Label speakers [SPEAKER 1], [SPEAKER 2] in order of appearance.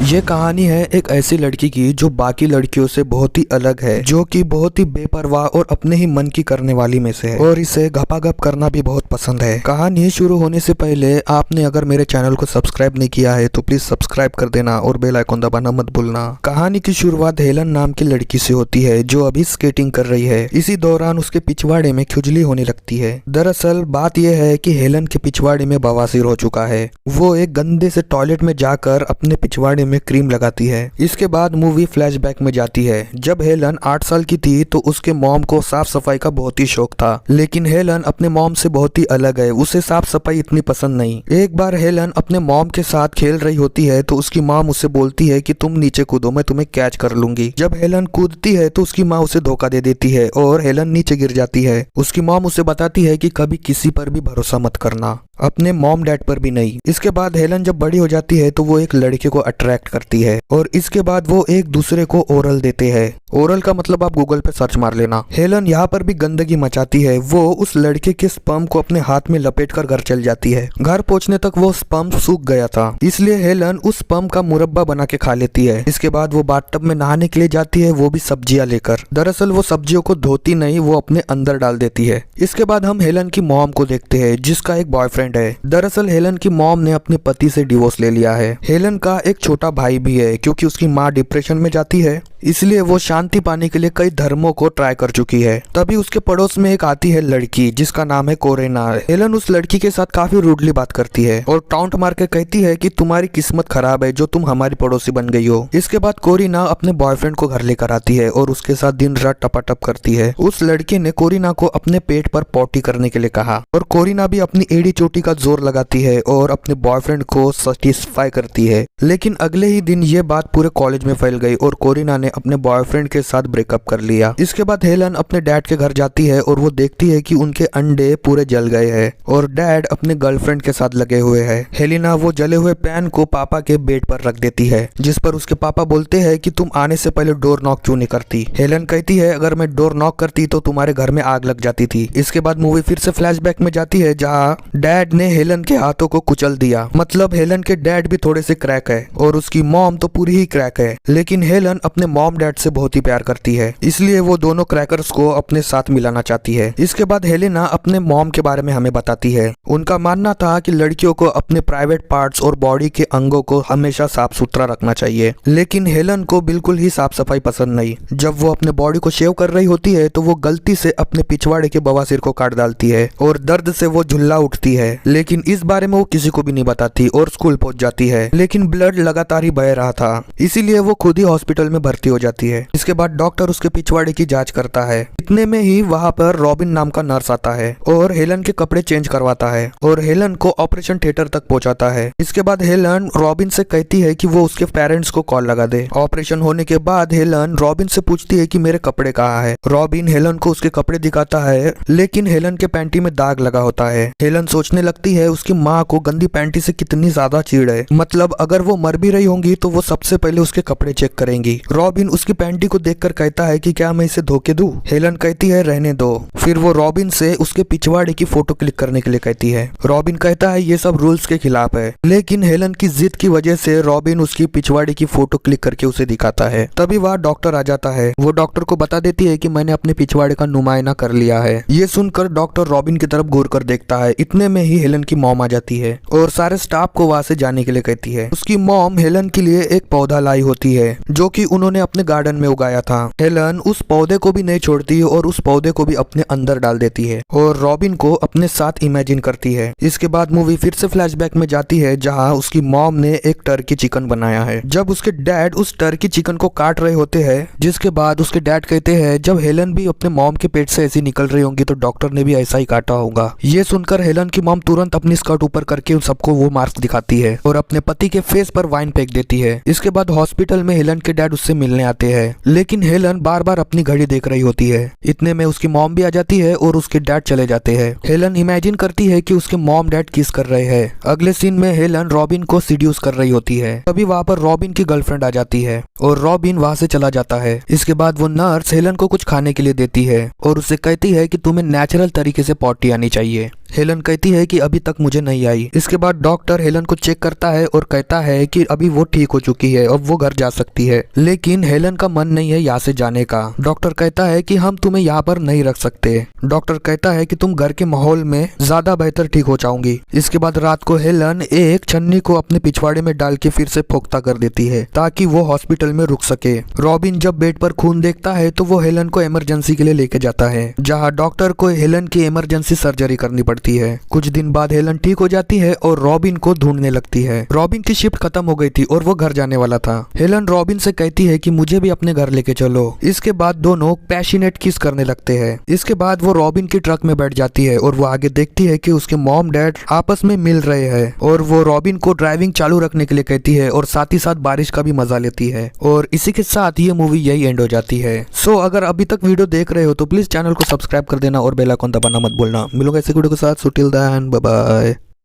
[SPEAKER 1] ये कहानी है एक ऐसी लड़की की जो बाकी लड़कियों से बहुत ही अलग है, जो कि बहुत ही बेपरवाह और अपने ही मन की करने वाली में से है और इसे घपाघप करना भी बहुत पसंद है। कहानी शुरू होने से पहले आपने अगर मेरे चैनल को सब्सक्राइब नहीं किया है तो प्लीज सब्सक्राइब कर देना और बेल आइकन दबाना मत भूलना। कहानी की शुरुआत हेलन नाम की लड़की से होती है जो अभी स्केटिंग कर रही है। इसी दौरान उसके पिछवाड़े में खुजली होने लगती है। दरअसल बात यह है कि हेलन के पिछवाड़े में बवासीर हो चुका है। वो एक गंदे से टॉयलेट में जाकर अपने पिछवाड़े में क्रीम लगाती है। इसके बाद मूवी फ्लैशबैक में जाती है। जब हेलन 8 साल की थी तो उसके मॉम को साफ सफाई का बहुत ही शौक था, लेकिन हेलन अपने मॉम से बहुत ही अलग है। उसे साफ सफाई इतनी पसंद नहीं। एक बार हेलन अपने मॉम के साथ खेल रही होती है तो उसकी मॉम उसे बोलती है कि तुम नीचे कूदो, मैं तुम्हें कैच कर लूंगी। जब हेलन कूदती है तो उसकी माँ उसे धोखा दे देती है और हेलन नीचे गिर जाती है। उसकी मॉम उसे बताती है कि कभी किसी पर भी भरोसा मत करना, अपने मॉम डैड पर भी नहीं। इसके बाद हेलन जब बड़ी हो जाती है तो वो एक लड़के को अट्रैक्ट करती है और इसके बाद वो एक दूसरे को ओरल देते हैं। ओरल का मतलब आप गूगल पे सर्च मार लेना। हेलन यहाँ पर भी गंदगी मचाती है। वो उस लड़के के स्पर्म को अपने हाथ में लपेटकर घर चल जाती है। घर पहुंचने तक वो स्पर्म सूख गया था, इसलिए हेलन उस स्पर्म का मुरब्बा बना के खा लेती है। इसके बाद वो बाथटब में नहाने के लिए जाती है, वो भी सब्जियां लेकर। दरअसल वो सब्जियों को धोती नहीं, वो अपने अंदर डाल देती है। इसके बाद हम हेलन की मॉम को देखते हैं जिसका एक बॉयफ्रेंड है। दरअसल हेलन की मॉम ने अपने पति से डिवोर्स ले लिया है। हेलन का एक छोटा भाई भी है। क्योंकि उसकी माँ डिप्रेशन में जाती है इसलिए वो शांति पाने के लिए कई धर्मों को ट्राई कर चुकी है। तभी उसके पड़ोस में एक आती है लड़की जिसका नाम है कोरेना। हेलन उस लड़की के साथ काफी रूडली बात करती है और टाउंट मार के कहती है कि तुम्हारी किस्मत खराब है जो तुम हमारी पड़ोसी बन गई हो। इसके बाद कोरिना अपने बॉयफ्रेंड को घर लेकर आती है और उसके साथ दिन रात टपाटप करती है। उस लड़के ने कोरिना को अपने पेट पर पॉटी करने के लिए कहा और कोरिना भी अपनी एड़ी चोटी का जोर लगाती है और अपने बॉयफ्रेंड को सेटिस्फाई करती है। लेकिन अगले ही दिन ये बात पूरे कॉलेज में फैल गई और कोरिना ने अपने बॉयफ्रेंड के साथ ब्रेकअप कर लिया। इसके बाद हेलन अपने डैड के घर जाती है और वो देखती है कि उनके अंडे पूरे जल गए हैं और डैड अपने गर्लफ्रेंड के साथ लगे हुए हैं। हेलिना वो जले हुए पैन को पापा के बेड पर रख देती है, जिस पर उसके पापा बोलते हैं कि तुम आने से पहले डोर नॉक क्यों नहीं करती। हेलन कहती है अगर मैं डोर नॉक करती तो तुम्हारे घर में आग लग जाती थी। इसके बाद मूवी फिर से फ्लैशबैक में जाती है जहाँ डैड ने हेलन के हाथों को कुचल दिया। मतलब हेलन के डैड भी थोड़े से क्रैक है और उसकी मॉम तो पूरी ही क्रैक है। लेकिन हेलन अपने मॉम डैड से बहुत ही प्यार करती है, इसलिए वो दोनों क्रैकर्स को अपने साथ मिलाना चाहती है। इसके बाद हेलेना अपने मॉम के बारे में हमें बताती है। उनका मानना था कि लड़कियों को अपने प्राइवेट पार्ट्स और बॉडी के अंगों को हमेशा साफ सुथरा रखना चाहिए, लेकिन हेलन को बिल्कुल ही साफ सफाई पसंद नहीं। जब वो अपने बॉडी को शेव कर रही होती है तो वो गलती से अपने पिछवाड़े के बवासीर को काट डालती है और दर्द से वो झुल्ला उठती है। लेकिन इस बारे में वो किसी को भी नहीं बताती और स्कूल पहुंच जाती है। लेकिन ब्लड लगातार ही बह रहा था, इसीलिए वो खुद ही हॉस्पिटल में भर्ती हो जाती है। इसके बाद डॉक्टर उसके पिछवाड़े की जांच करता है। इतने में ही वहाँ पर रॉबिन नाम का नर्स आता है और हेलन के कपड़े चेंज करवाता है और हेलन को ऑपरेशन थिएटर तक पहुँचाता है। इसके बाद हेलन रॉबिन से कहती है कि वो उसके पेरेंट्स को कॉल लगा दे। ऑपरेशन होने के बाद हेलन रॉबिन से पूछती है कि मेरे कपड़े कहाँ है। रॉबिन हेलन को उसके कपड़े दिखाता है, लेकिन हेलन के पैंटी में दाग लगा होता है। हेलन सोचने लगती है उसकी माँ को गंदी पैंटी से कितनी ज्यादा चिढ़ है। मतलब अगर वो मर भी रही होंगी तो वो सबसे पहले उसके कपड़े चेक करेंगी। रॉबिन उसकी पैंटी को देखकर कहता है कि क्या मैं इसे धोखे दूं? हेलन कहती है रहने दो। फिर वो रॉबिन से उसके पिछवाड़े की फोटो क्लिक करने के लिए कहती है। रॉबिन कहता है ये सब रूल्स के खिलाफ है, लेकिन हेलन की जिद की वजह से रॉबिन उसकी पिछवाड़े की फोटो क्लिक करके उसे दिखाता है। तभी वहाँ डॉक्टर आ जाता है। वो डॉक्टर को बता देती है कि मैंने अपने पिछवाड़े का नुमाइना कर लिया है। ये सुनकर डॉक्टर रॉबिन की तरफ घूर कर देखता है। इतने में ही हेलन की मॉम आ जाती है और सारे स्टाफ को वहाँ से जाने के लिए कहती है। उसकी मॉम हेलन के लिए एक पौधा लाई होती है जो कि उन्होंने अपने गार्डन में उगाया था। हेलन उस पौधे को भी नहीं छोड़ती और उस पौधे को भी अपने अंदर डाल देती है और रॉबिन को अपने साथ इमेजिन करती है। इसके बाद मूवी फिर से फ्लैशबैक में जाती है जहां उसकी मॉम ने एक टर्की चिकन बनाया है। जब उसके डैड उस टर्की चिकन को काट रहे होते हैं, जिसके बाद उसके डैड कहते हैं जब हेलन भी अपने मॉम के पेट से ऐसी निकल रही होंगी तो डॉक्टर ने भी ऐसा ही काटा होगा। ये सुनकर हेलन की मॉम तुरंत अपनी स्कर्ट ऊपर करके उन सबको वो मार्क्स दिखाती है और अपने पति के फेस पर वाइन फेंक देती है। इसके बाद हॉस्पिटल में हेलन के डैड उससे मिलने आते हैं, लेकिन हेलन बार बार अपनी घड़ी देख रही होती है। इतने में उसकी मॉम भी आ जाती है और उसके डैड चले जाते हैं। हेलन इमेजिन करती है कि उसके मॉम डैड किस कर रहे हैं। अगले सीन में हेलन रॉबिन को सीड्यूस कर रही होती है। तभी वहाँ पर रॉबिन की गर्लफ्रेंड आ जाती है और रॉबिन वहाँ से चला जाता है। इसके बाद वो नर्स हेलन को कुछ खाने के लिए देती है और उससे कहती है कि तुम्हें नेचुरल तरीके से पॉटी आनी चाहिए। हेलन कहती है कि अभी तक मुझे नहीं आई। इसके बाद डॉक्टर हेलन को चेक करता है और कहता है कि अभी वो ठीक हो चुकी है और वो घर जा सकती है, लेकिन हेलन का मन नहीं है यहाँ से जाने का। डॉक्टर कहता है कि हम तुम्हें यहाँ पर नहीं रख सकते। डॉक्टर कहता है कि तुम घर के माहौल में ज्यादा बेहतर ठीक हो जाओगी। इसके बाद रात को हेलन एक छन्नी को अपने पिछवाड़े में डाल के फिर से पोख्ता कर देती है ताकि वो हॉस्पिटल में रुक सके। रॉबिन जब बेड पर खून देखता है तो वो हेलन को इमरजेंसी के लिए लेके जाता है, जहाँ डॉक्टर को हेलन की इमरजेंसी सर्जरी करनी पड़ती है। कुछ दिन बाद हेलन ठीक हो जाती है और रॉबिन को ढूंढने लगती है। रॉबिन की शिफ्ट खत्म हो गई थी और वो घर जाने वाला था। हेलन रॉबिन से कहती है कि मुझे भी अपने घर लेके चलो। इसके बाद दोनों पैशनेट किस करने लगते हैं। इसके बाद वो रॉबिन की ट्रक में बैठ जाती है और वो आगे देखती है कि उसके मॉम डैड आपस में मिल रहे हैं और वो रॉबिन को ड्राइविंग चालू रखने के लिए कहती है और साथ ही साथ बारिश का भी मजा लेती है। और इसी के साथ ये मूवी यही एंड हो जाती है। सो अगर अभी तक वीडियो देख रहे हो तो प्लीज चैनल को सब्सक्राइब कर देना और बेल आइकन दबाना मत भूलना। मिलूंगा ऐसे वीडियो के साथ। So till then bye bye.